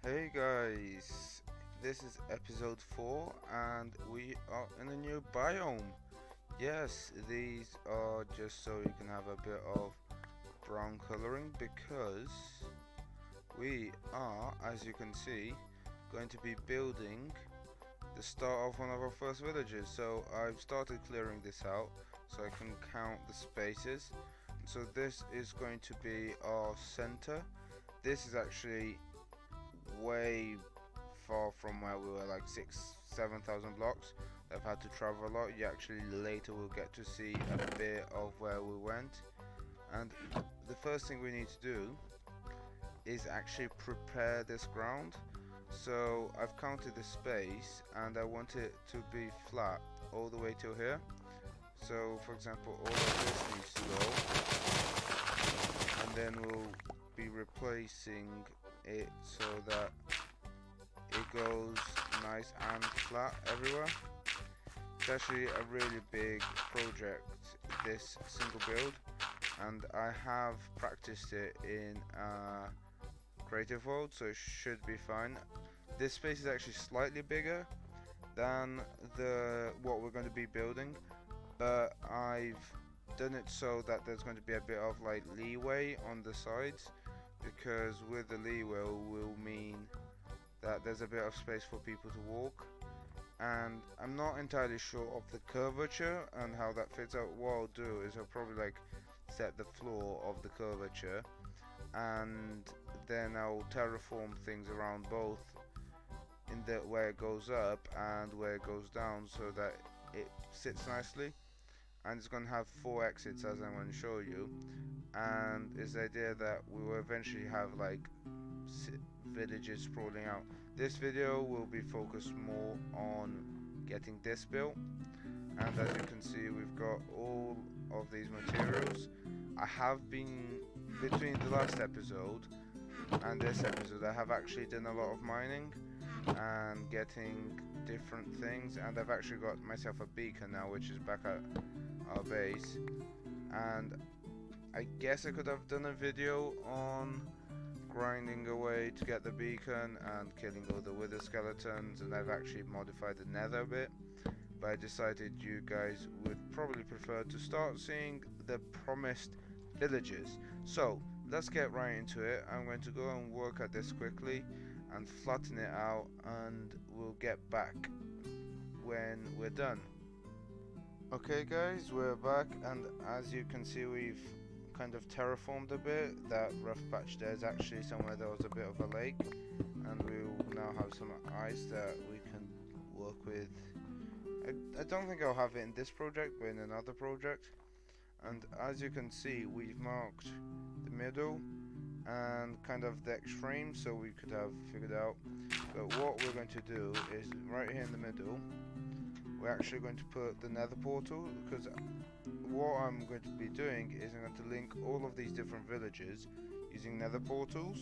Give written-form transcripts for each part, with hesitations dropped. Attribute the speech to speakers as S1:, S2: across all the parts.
S1: Hey guys, this is episode 4 and we are in a new biome. Yes, these are just so you can have a bit of brown coloring because we are, as you can see, going to be building the start of one of our first villages. So I've started clearing this out so I can count the spaces. So this is going to be our center. This is actually way far from where we were, like 7,000 blocks. I've had to travel a lot. You actually later will get to see a bit of where we went. And the first thing we need to do is actually prepare this ground. So I've counted the space and I want it to be flat all the way till here. So for example, all of this needs to go, and then we'll be replacing it so that it goes nice and flat everywhere. It's actually a really big project, this single build, and I have practiced it in creative mode, so it should be fine. This space is actually slightly bigger than what we're going to be building, but I've done it so that there's going to be a bit of like leeway on the sides, because with the leeway will mean that there's a bit of space for people to walk. And I'm not entirely sure of the curvature and how that fits out. What I'll do is I'll probably like set the floor of the curvature, and then I'll terraform things around both in the where it goes up and where it goes down so that it sits nicely. And it's going to have 4 exits, as I'm going to show you, and it's the idea that we will eventually have like villages sprawling out. This video will be focused more on getting this built, and as you can see we've got all of these materials. I have been, between the last episode and this episode, I have actually done a lot of mining and getting different things, and I've actually got myself a beacon now, which is back at our base. And I guess I could have done a video on grinding away to get the beacon and killing all the wither skeletons, and I've actually modified the nether a bit, but I decided you guys would probably prefer to start seeing the promised villages. So let's get right into it. I'm going to go and work at this quickly and flatten it out, and we'll get back when we're done. Okay guys, we're back, and as you can see we've kind of terraformed a bit. That rough patch there is actually somewhere there was a bit of a lake, and we will now have some ice that we can work with. I don't think I'll have it in this project, but in another project. And as you can see, we've marked the middle and kind of the extreme, so we could have figured out. But what we're going to do is right here in the middle, we're actually going to put the nether portal, because what I'm going to be doing is I'm going to link all of these different villages using nether portals,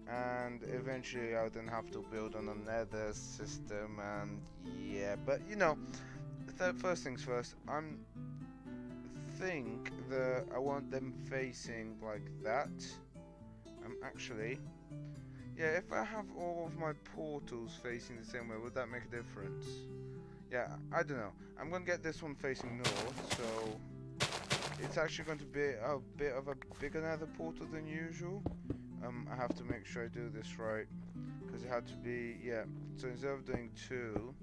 S1: and eventually I'll then have to build on a nether system. And yeah, but you know, first things first, think that I want them facing like that. Actually, yeah, if I have all of my portals facing the same way, would that make a difference? Yeah, I don't know. I'm gonna get this one facing north, so it's actually going to be a bit of a bigger nether portal than usual. I have to make sure I do this right, because it had to be, yeah, so instead of doing 2,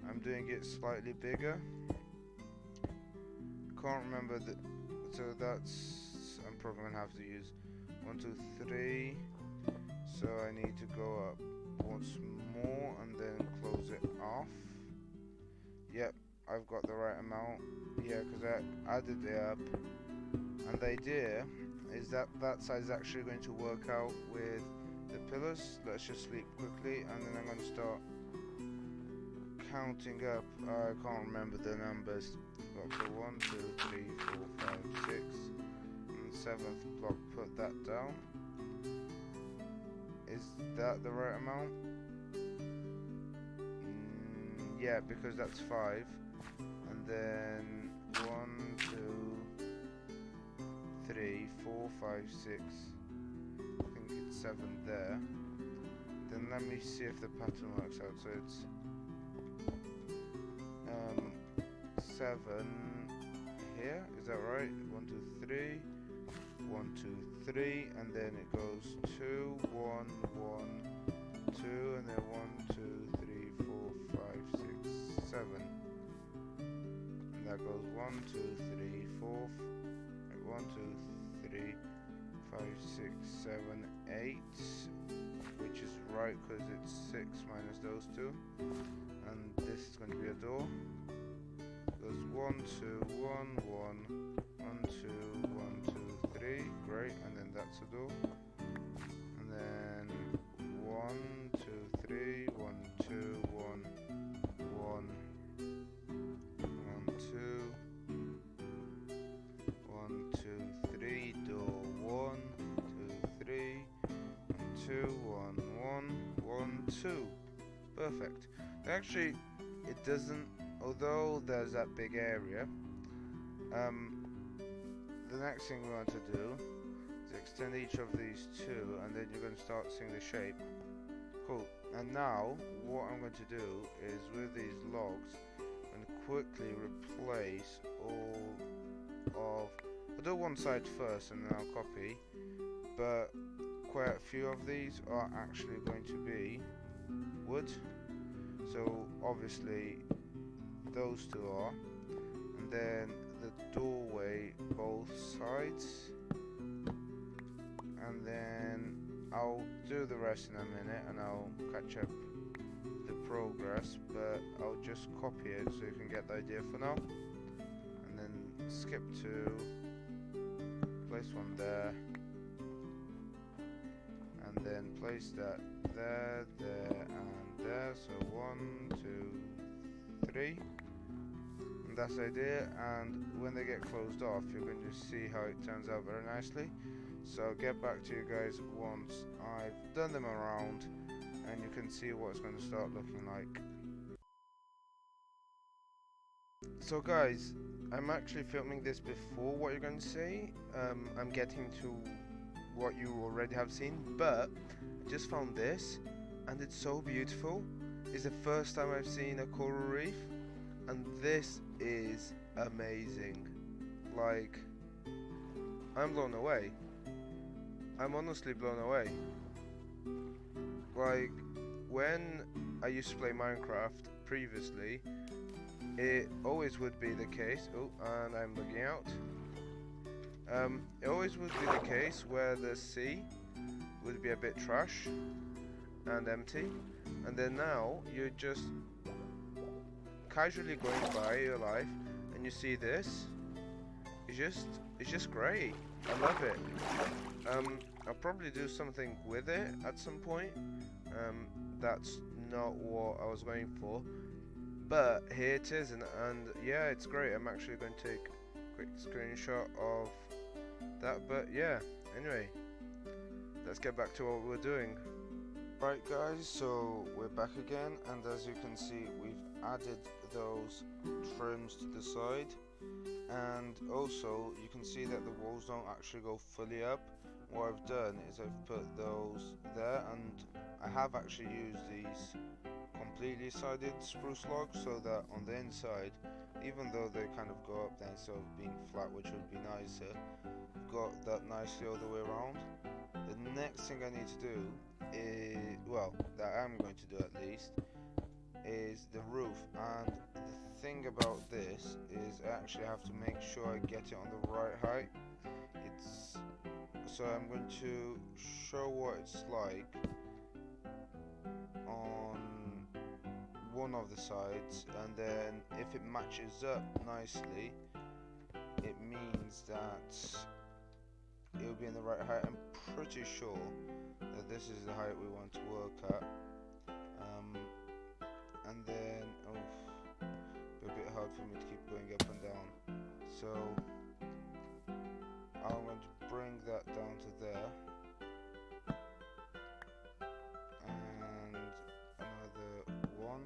S1: I'm doing it slightly bigger. Can't remember so that's, I'm probably gonna have to use 1, 2, 3, so I need to go up once more and then close it off. Yep, I've got the right amount. Yeah, because I added it up, and the idea is that that side is actually going to work out with the pillars. Let's just sleep quickly, and then I'm going to start counting up. I can't remember the numbers. Block 1, 2, 3, 4, 5, 6, and 7th block. Put that down. Is that the right amount? Yeah, because that's 5, and then 1, 2, 3, 4, 5, 6. I think it's 7 there. then let me see if the pattern works out. So it's 7 here, is that right? 1, 2, 3, 1, 2, 3, and then it goes 2, 1, 1, 2, and then 1, 2, 3, 4, 5, 6, 7. And that goes 1, 2, 3, 4, 1, 2, 3, 5, 6, 7, 8, which is right because it's 6 minus those two. And this is going to be a door. Goes 1, 2, 1, 1, 1, 2, 1, 2, 3, great, and then that's a door. And then 1, 2, 3, 1, 2, 1, 1, 1, 2, 1, 2, 3, door 1, 2, 3, 2, 1, 1, 1, 2. Perfect. Actually, it doesn't. Although there's that big area, the next thing we want to do is extend each of these two, and then you're going to start seeing the shape. Cool. And now, what I'm going to do is with these logs, I'm going to quickly replace all of. I'll do one side first, and then I'll copy. But quite a few of these are actually going to be wood. So obviously, those two are, and then the doorway both sides, and then I'll do the rest in a minute and I'll catch up the progress, but I'll just copy it so you can get the idea for now, and then skip to place one there, and then place that there, there, and there. So 1, 2, 3. That's the idea, and when they get closed off, you're going to see how it turns out very nicely. So I'll get back to you guys once I've done them around, and you can see what it's going to start looking like. So guys, I'm actually filming this before what you're going to see. I'm getting to what you already have seen, but I just found this, and it's so beautiful. It's the first time I've seen a coral reef, and this is amazing. Like, I'm blown away. I'm honestly blown away. Like, when I used to play Minecraft previously, it always would be the case. Oh, and I'm looking out. It always would be the case where the sea would be a bit trash and empty, and then now you're just casually going by your life and you see this. It's just great. I love it. I'll probably do something with it at some point. That's not what I was going for, but here it is, and yeah, it's great. I'm actually going to take a quick screenshot of that, but yeah, anyway, let's get back to what we're doing. Right guys, so we're back again, and as you can see, we've added those trims to the side, and also you can see that the walls don't actually go fully up. What I've done is I've put those there, and I have actually used these completely sided spruce logs so that on the inside, even though they kind of go up there instead of being flat, which would be nicer, got that nicely all the way around. The next thing I need to do is, well, that I'm going to do at least, is the roof. And the thing about this is I actually have to make sure I get it on the right height. So I'm going to show what it's like on one of the sides, and then if it matches up nicely, it means that it'll be in the right height. I'm pretty sure that this is the height we want to work at. And then, it'll be a bit hard for me to keep going up and down. So I'm going to bring that down to there. And another one.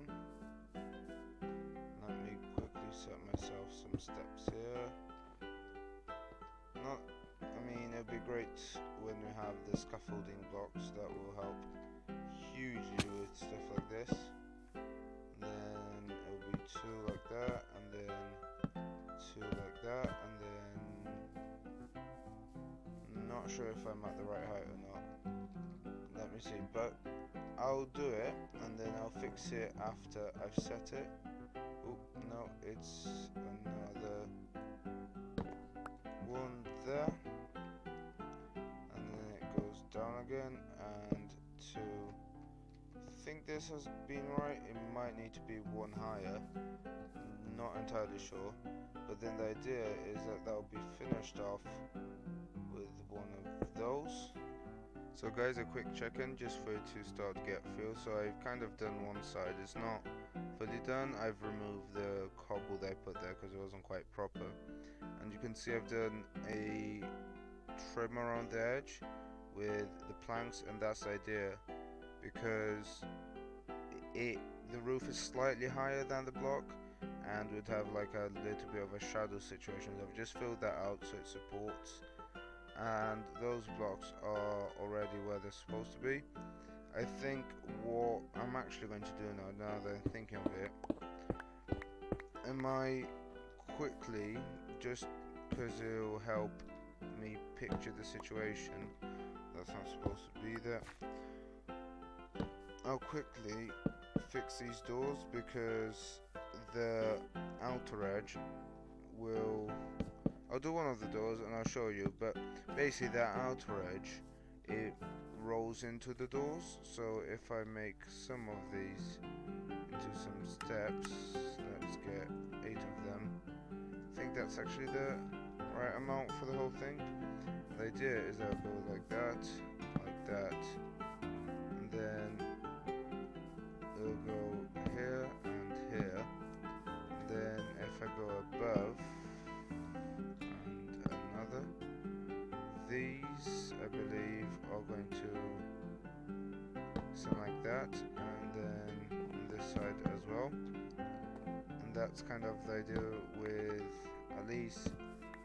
S1: Let me quickly set myself some steps here. I mean, it'd be great when we have the scaffolding blocks, that will help hugely with stuff like this. And then it'll be 2 like that, and then 2 like that, and then I'm not sure if I'm at the right height or not. Let me see, but I'll do it and then I'll fix it after I've set it. Oh no, it's another one there, and then it goes down again, and to think this has been right, it might need to be 1 higher, not entirely sure, but then the idea is that that'll be finished off with one of those. So guys, a quick check-in just for you to start to get a feel. So I've kind of done one side, it's not fully done. I've removed the cobble they put there because it wasn't quite proper, and you can see I've done a trim around the edge with the planks, and that's the idea because the roof is slightly higher than the block and would have like a little bit of a shadow situation. So I've just filled that out so it supports, and those blocks are already where they're supposed to be. I think what I'm actually going to do now that I'm thinking of it, I might quickly, just because it'll help me picture the situation that's not supposed to be there, I'll quickly fix these doors because the outer edge will, I'll do one of the doors and I'll show you, but basically that outer edge, it rolls into the doors. So if I make some of these into some steps, let's get 8 of them. I think that's actually the right amount for the whole thing. The idea is I'll go like that, and then it'll go here and here. And then if I go above, these I believe are going to something like that, and then on this side as well. And that's kind of the idea with at least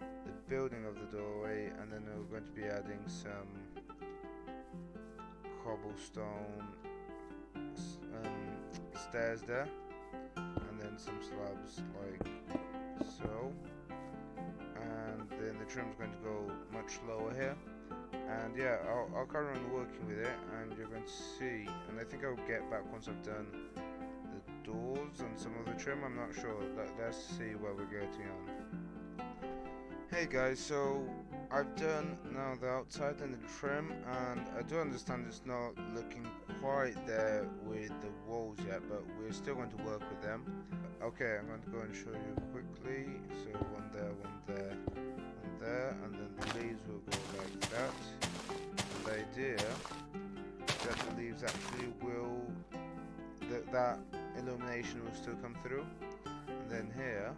S1: the building of the doorway, and then we're going to be adding some cobblestone stairs there, and then some slabs like so. And then the trim's going to go much lower here, and yeah, I'll carry on working with it, and you're going to see, and I think I'll get back once I've done the doors and some of the trim. I'm not sure. Let's see where we're getting on. Hey guys, so I've done now the outside and the trim, and I do understand it's not looking quite there with the walls yet, but we're still going to work with them. Okay, I'm going to go and show you quickly. So one there, and there, and then the leaves will go like that. And the idea that the leaves actually will, that illumination will still come through. And then here,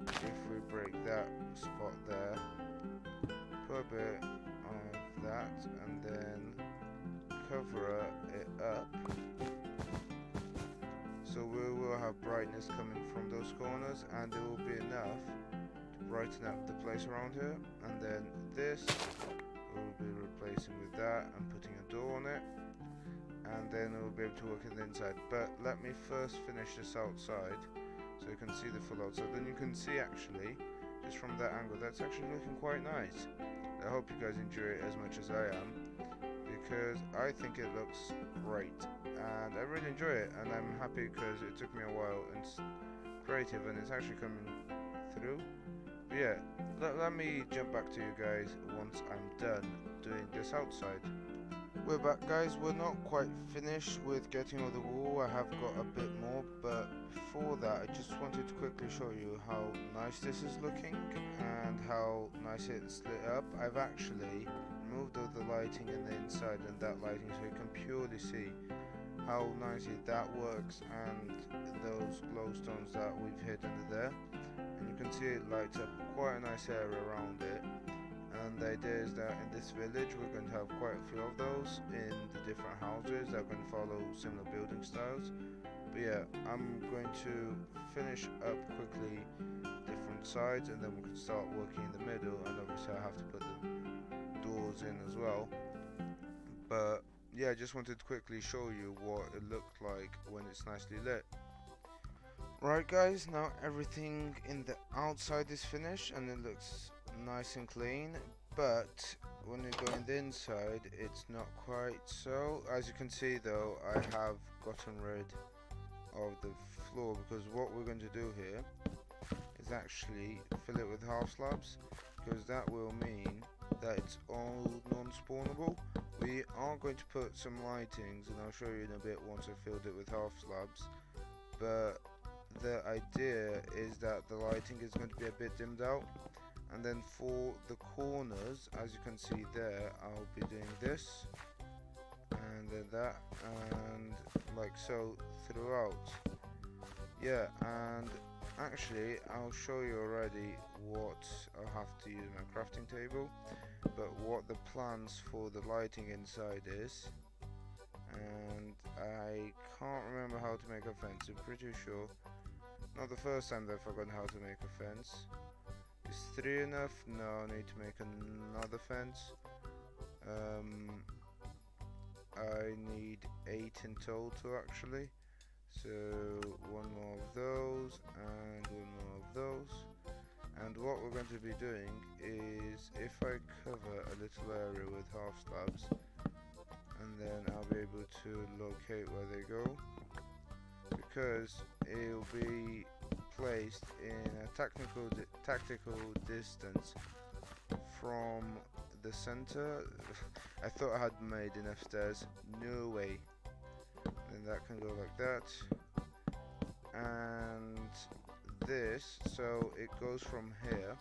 S1: if we break that spot there, put a bit of that, and then cover it up. So we will have brightness coming from those corners, and it will be enough to brighten up the place around here. And then this we'll be replacing with that and putting a door on it, and then we'll be able to work in the inside. But let me first finish this outside so you can see the full outside. Then you can see actually, just from that angle, that's actually looking quite nice. I hope you guys enjoy it as much as I am, because I think it looks great and I really enjoy it, and I'm happy because it took me a while and it's creative and it's actually coming through. But yeah, let me jump back to you guys once I'm done doing this outside. We're back guys, we're not quite finished with getting all the wool. I have got a bit more, but before that I just wanted to quickly show you how nice this is looking and how nice it's lit up. I've actually removed all the lighting in the inside and that lighting so you can purely see how nicely that works, and those glowstones that we've hid under there, and you can see it lights up quite a nice area around it. And the idea is that in this village we're going to have quite a few of those in the different houses that are going to follow similar building styles. But yeah, I'm going to finish up quickly different sides, and then we can start working in the middle, and obviously I have to put the door goes in as well. But yeah, I just wanted to quickly show you what it looked like when it's nicely lit. Right guys, now everything in the outside is finished and it looks nice and clean, but when you go in the inside it's not quite so. As you can see though, I have gotten rid of the floor, because what we're going to do here is actually fill it with half slabs, because that will mean that it's all non-spawnable. We are going to put some lightings, and I'll show you in a bit once I've filled it with half slabs, but the idea is that the lighting is going to be a bit dimmed out, and then for the corners, as you can see there, I'll be doing this and then that, and like so throughout. Yeah, and actually I'll show you already what I'll have to use my crafting table, but what the plans for the lighting inside is. And I can't remember how to make a fence. I'm pretty sure not the first time that I've forgotten how to make a fence. Is 3 enough? No, I need to make another fence. I need 8 in total actually. So one more of those and one more of those. And what we're going to be doing is, if I cover a little area with half slabs, and then I'll be able to locate where they go, because it'll be placed in a tactical distance from the center. I thought I had made enough stairs. No way. Then that can go like that, and this, so it goes from here,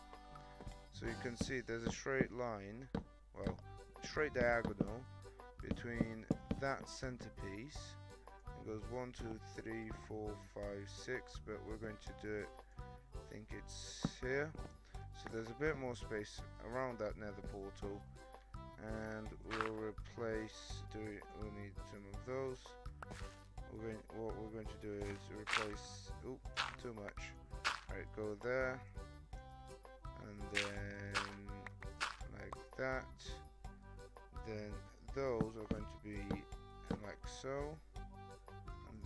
S1: so you can see there's a straight line, well, straight diagonal between that centerpiece. It goes 1 2 3 4 5 6, but we're going to do it, I think it's here, so there's a bit more space around that nether portal, and we'll replace, we'll need some of those. What we're going to do is replace, oop, too much. Right, go there, and then like that. Then those are going to be like so, and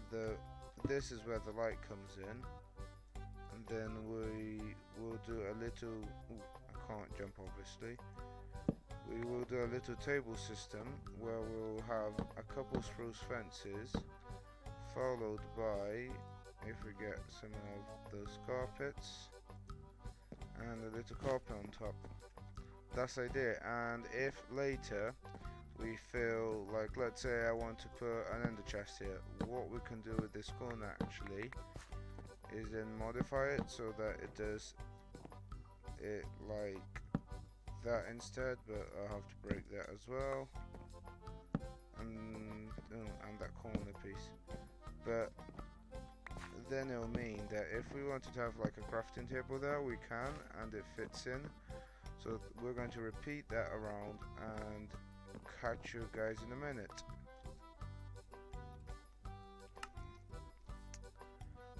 S1: then this is where the light comes in, and then we will do a little. Ooh, I can't jump obviously. We will do a little table system where we'll have a couple spruce fences, followed by, if we get some of those carpets, and a little carpet on top. That's the idea. And if later we feel like, let's say I want to put an ender chest here, what we can do with this corner actually is then modify it so that it does it like that instead, but I'll have to break that as well, and that corner piece. But then it'll mean that if we wanted to have like a crafting table there, we can, and it fits in. So we're going to repeat that around and catch you guys in a minute.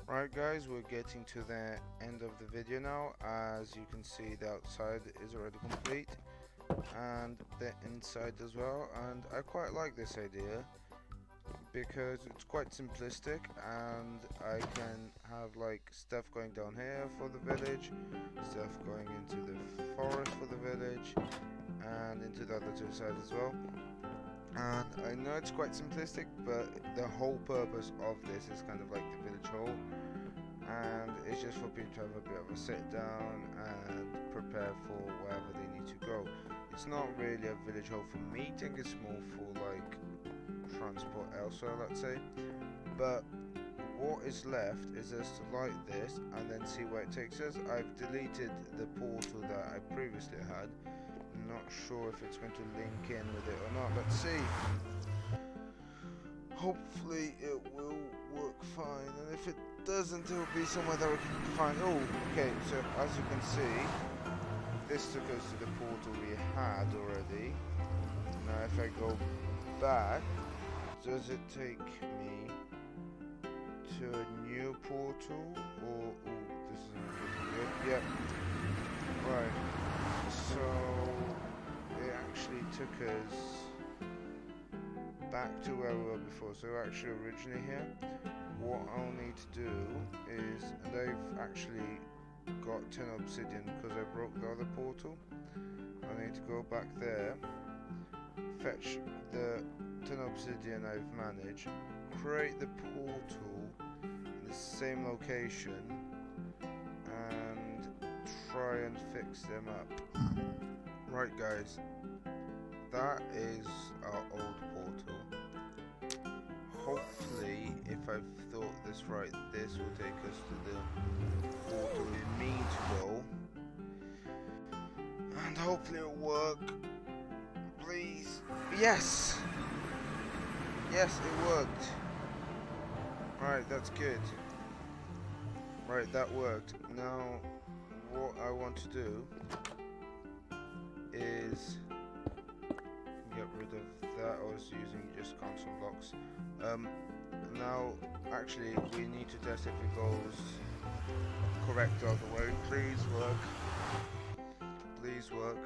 S1: Right guys, we're getting to the end of the video now. As you can see, the outside is already complete and the inside as well, and I quite like this idea because it's quite simplistic, and I can have like stuff going down here for the village, stuff going into the forest for the village, and into the other two sides as well. And I know it's quite simplistic, but the whole purpose of this is kind of like the village hall, and it's just for people to have a bit of a sit down and prepare for wherever they need to go. It's not really a village hall for meeting, it's more for like transport elsewhere, let's say. But what is left is just to light this and then see where it takes us. I've deleted the portal that I previously had. Not sure if it's going to link in with it or not. Let's see. Hopefully it will work fine, and if it doesn't, it will be somewhere that we can find. Oh, okay, so as you can see, this took us to the portal we had already. Now if I go back, does it take me to a new portal, or this isn't looking good? Yep. Right. So it actually took us back to where we were before. So we're actually originally here. What I'll need to do is, they've actually got 10 obsidian because I broke the other portal. I need to go back there, fetch the 10 obsidian I've managed, create the portal in the same location, and try and fix them up. Right guys, that is our old portal. Hopefully, if I've thought this right, this will take us to the portal we mean to go. And hopefully it'll work. Please. Yes! Yes, it worked. Right, that's good. Right, that worked. Now, what I want to do is get rid of that. I was using just console blocks. Now, actually, we need to test if it goes correct all the way. Please work. Please work.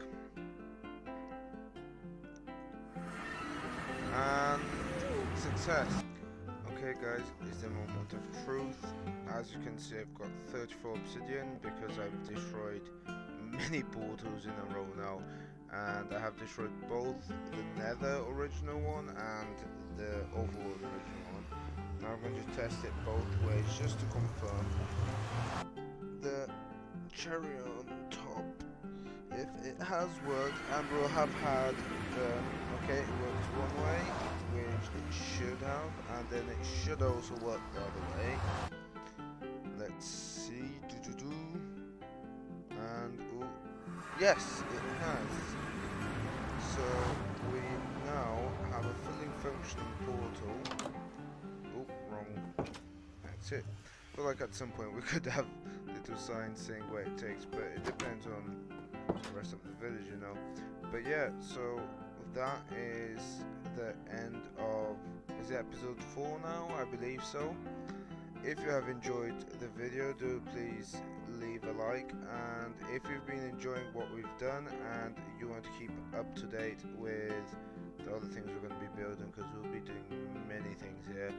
S1: And success. Okay guys, is the moment of truth. As you can see, I've got 34 obsidian because I've destroyed many portals in a row now, and I have destroyed both the nether original one and the overworld original one. Now I'm going to test it both ways just to confirm. The cherry on top, if it has worked, and we'll have had okay, it worked one way, which it should have, and then it should also work the other way. Let's see, and ooh, yes, it has. So we now have a fully functioning portal. Oh, wrong. That's it. I feel like at some point we could have little signs saying where it takes, but it depends on the rest of the village, you know. But yeah, so that is the end of, is it episode 4 now? I believe so. If you have enjoyed the video, do please leave a like, and if you've been enjoying what we've done and you want to keep up to date with the other things we're going to be building, because we'll be doing many things here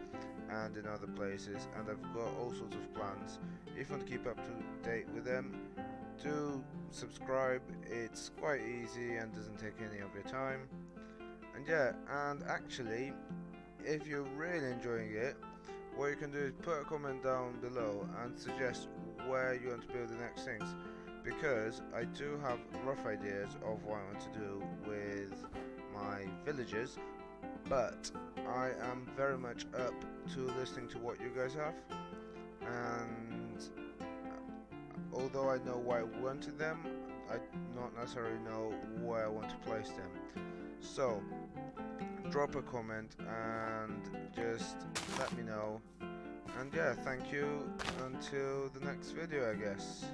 S1: and in other places, and I've got all sorts of plans. If you want to keep up to date with them, do subscribe. It's quite easy and doesn't take any of your time. And yeah, and actually, if you're really enjoying it, what you can do is put a comment down below and suggest where you want to build the next things, because I do have rough ideas of what I want to do with my villages, but I am very much up to listening to what you guys have, and although I know why I wanted them, I not necessarily know where I want to place them. So drop a comment and just let me know. And yeah, thank you until the next video, I guess.